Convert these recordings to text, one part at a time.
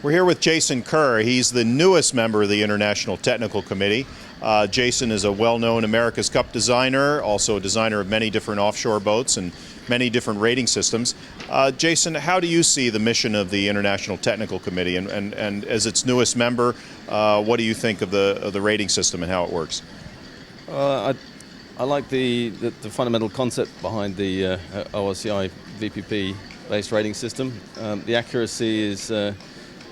We're here with Jason Kerr. He's the newest member of the International Technical Committee. Jason is a well-known America's Cup designer, also a designer of many different offshore boats and many different rating systems. Jason, how do you see the mission of the International Technical Committee, and as its newest member, what do you think of the rating system and how it works? I like the fundamental concept behind the ORCi VPP-based rating system. The accuracy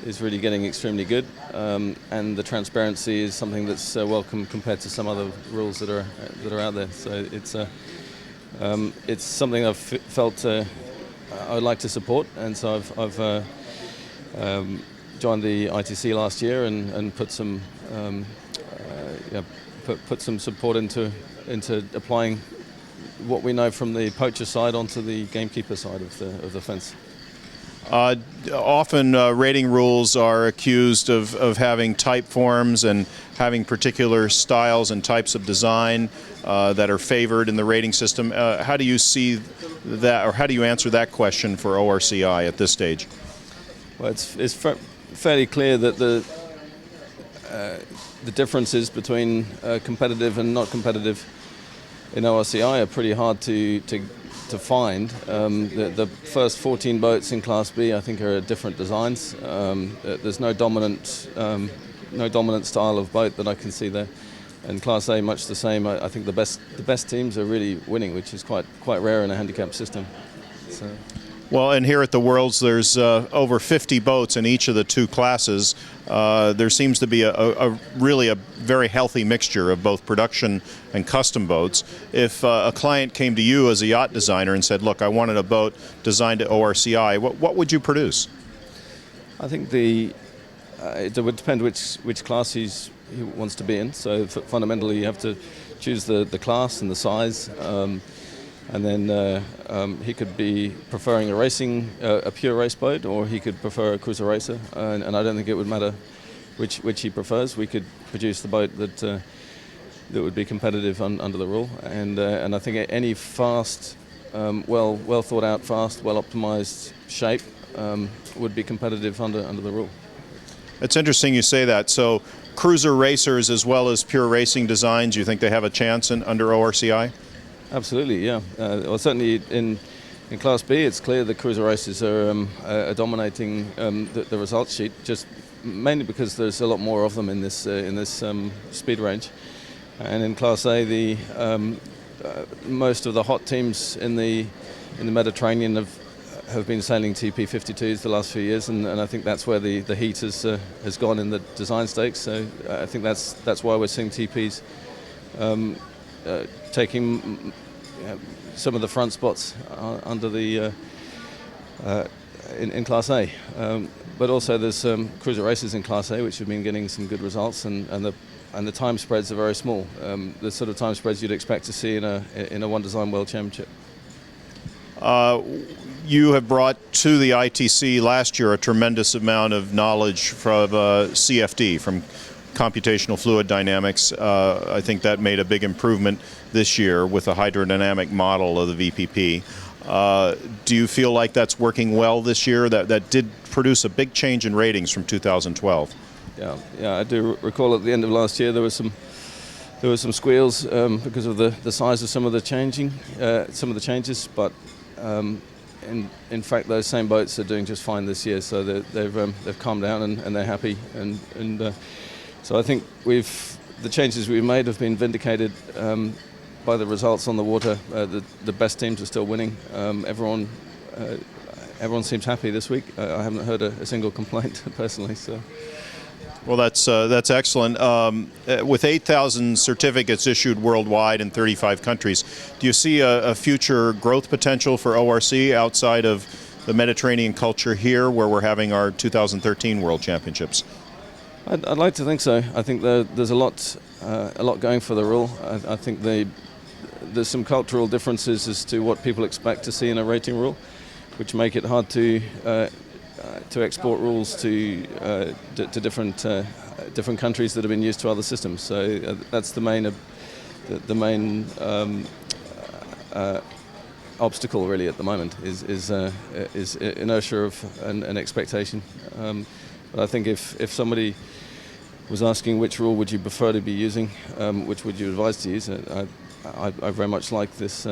is really getting extremely good, and the transparency is something that's welcome compared to some other rules that are out there. So it's something I've felt I would like to support, and so I've joined the ITC last year and put some put some support into applying what we know from the poacher side onto the gamekeeper side of the fence. Often rating rules are accused of having type forms and having particular styles and types of design that are favored in the rating system. How do you see that, or how do you answer that question for ORCi at this stage? Well, it's fairly clear that the differences between competitive and not competitive in ORCi are pretty hard to find. The first 14 boats in Class B, I think, are different designs. There's no dominant style of boat that I can see there. And Class A, much the same. I think the best teams are really winning, which is quite rare in a handicap system. So. Well, and here at the Worlds, there's over 50 boats in each of the two classes. There seems to be really a very healthy mixture of both production and custom boats. If a client came to you as a yacht designer and said, look, I wanted a boat designed to ORCi, what would you produce? I think it would depend which class he wants to be in. So fundamentally, you have to choose the class and the size. And then he could be preferring a pure race boat, or he could prefer a cruiser racer. And I don't think it would matter which he prefers. We could produce the boat that would be competitive under the rule. And I think any fast, well thought out, fast, well optimized shape would be competitive under the rule. It's interesting you say that. So cruiser racers as well as pure racing designs, you think they have a chance under ORCi? Absolutely, yeah. Well, certainly in Class B, it's clear the cruiser races are dominating the results sheet, just mainly because there's a lot more of them in this speed range. And in Class A, most of the hot teams in the Mediterranean have been sailing TP52s the last few years, and I think that's where the heat has gone in the design stakes. So I think that's why we're seeing TPs taking some of the front spots under the in Class A, but also there's cruiser races in Class A which have been getting some good results, and the time spreads are very small. The sort of time spreads you'd expect to see in a One Design World Championship. You have brought to the ITC last year a tremendous amount of knowledge from CFD, from computational fluid dynamics. I think that made a big improvement this year with a hydrodynamic model of the VPP. Do you feel like that's working well this year? That did produce a big change in ratings from 2012. Yeah, I do recall at the end of last year there were some squeals because of the size of some of the changes, but in fact those same boats are doing just fine this year, so they've calmed down and they're happy, and so I think the changes we've made have been vindicated by the results on the water. The best teams are still winning. Everyone seems happy this week. I haven't heard a single complaint personally. So. Well, that's excellent. With 8,000 certificates issued worldwide in 35 countries, do you see a future growth potential for ORC outside of the Mediterranean culture here, where we're having our 2013 World Championships? I'd like to think so. I think there's a lot going for the rule. I think there's some cultural differences as to what people expect to see in a rating rule, which make it hard to export rules to different countries that have been used to other systems. So that's the main obstacle really at the moment is inertia of an expectation. But I think if somebody was asking which rule would you prefer to be using, which would you advise to use, I very much like this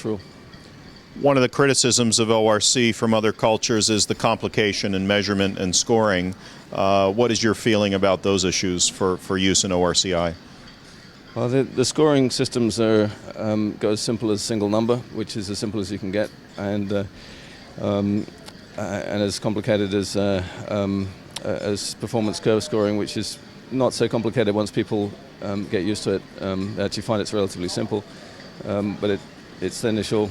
rule. One of the criticisms of ORCi from other cultures is the complication in measurement and scoring. What is your feeling about those issues for use in ORCi? Well, the scoring systems go as simple as single number, which is as simple as you can get, and as complicated as performance curve scoring, which is not so complicated once people get used to it. They actually find it's relatively simple, but it's the initial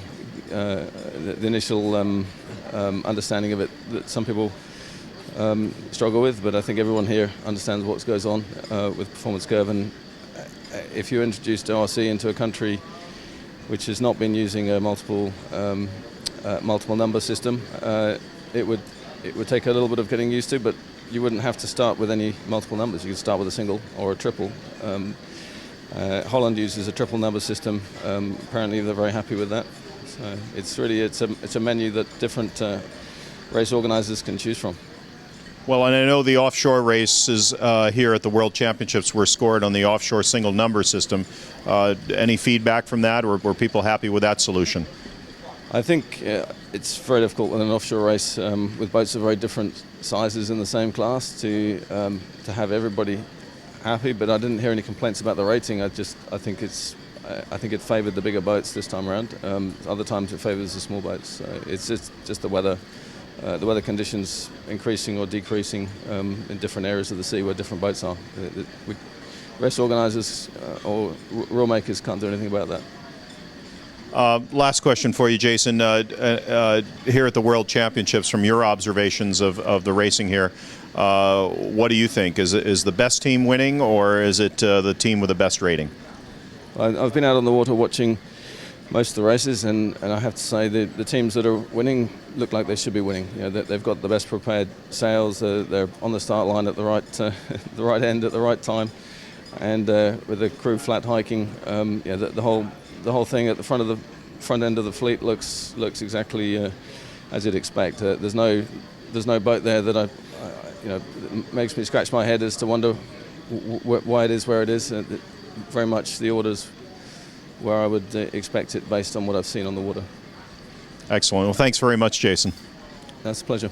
understanding of it that some people struggle with. But I think everyone here understands what goes on with performance curve. And if you introduced ORCi into a country which has not been using a multiple number system, it would take a little bit of getting used to, but you wouldn't have to start with any multiple numbers. You could start with a single or a triple. Holland uses a triple number system. Apparently they're very happy with that. So it's a menu that different race organizers can choose from. Well, and I know the offshore races here at the World Championships were scored on the offshore single number system. Any feedback from that, or were people happy with that solution? I think it's very difficult with an offshore race with boats of very different sizes in the same class to have everybody happy. But I didn't hear any complaints about the rating. I think it favoured the bigger boats this time around. Other times it favours the small boats. So it's just the weather conditions increasing or decreasing in different areas of the sea where different boats are. Race organisers or rule makers can't do anything about that. Last question for you, Jason. Here at the World Championships, from your observations of the racing here, what do you think? Is the best team winning, or is it the team with the best rating? I've been out on the water watching most of the races, and I have to say the teams that are winning look like they should be winning. You know, they've got the best prepared sails. They're on the start line at the right end at the right time, and with the crew flat hiking, the whole thing at the front end of the fleet looks exactly as you'd expect. There's no boat there that makes me scratch my head as to wonder why it is where it is. Very much the orders where I would expect it based on what I've seen on the water. Excellent. Well, thanks very much, Jason. That's a pleasure.